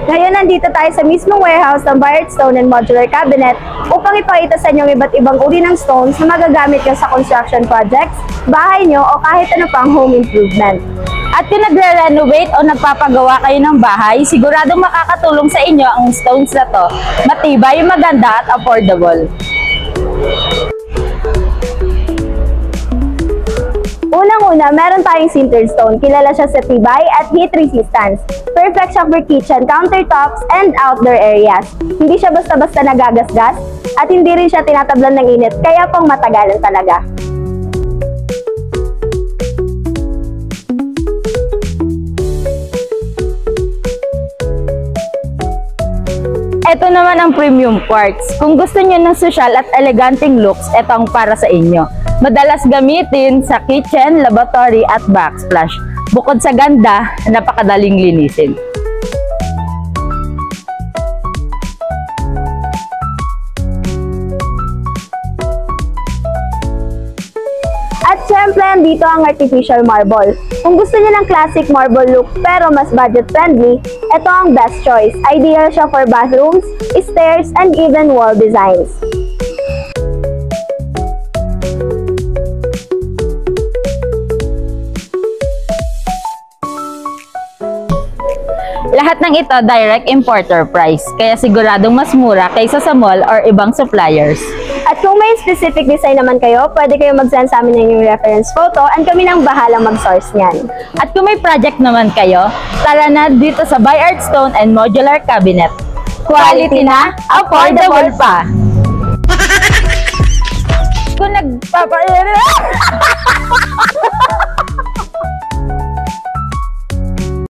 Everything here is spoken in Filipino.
Ngayon nandito tayo sa mismong warehouse ng Bayard Stone and Modular Cabinet upang ipakita sa inyo iba't ibang uri ng stones na magagamit nyo sa construction projects, bahay nyo o kahit ano pang home improvement. At kung nagre-renovate o nagpapagawa kayo ng bahay, siguradong makakatulong sa inyo ang stones na to. Matibay, maganda at affordable. Unang-una, meron tayong sintered stone. Kilala siya sa tibay at heat resistance. Perfect siya for kitchen, countertops, and outdoor areas. Hindi siya basta-basta nagagasgas at hindi rin siya tinatablan ng init, kaya pang matagalan talaga. Ito naman ang premium quartz. Kung gusto niyo ng social at eleganteng looks, ito ang para sa inyo. Madalas gamitin sa kitchen, laboratory at backsplash. Bukod sa ganda, napakadaling linisin. At syempre, dito ang artificial marble. Kung gusto niyo ng classic marble look pero mas budget friendly, ito ang best choice. Ideal siya for bathrooms, stairs, and even wall designs. Lahat ng ito direct importer price, kaya siguradong mas mura kaysa sa mall or ibang suppliers. At kung may specific design naman kayo, pwede kayo mag-send sa amin ng inyong reference photo and kami nang bahalang mag-source niyan. At kung may project naman kayo, tara na dito sa Bayard Stone and Modular Cabinet. Quality na, affordable pa! Kung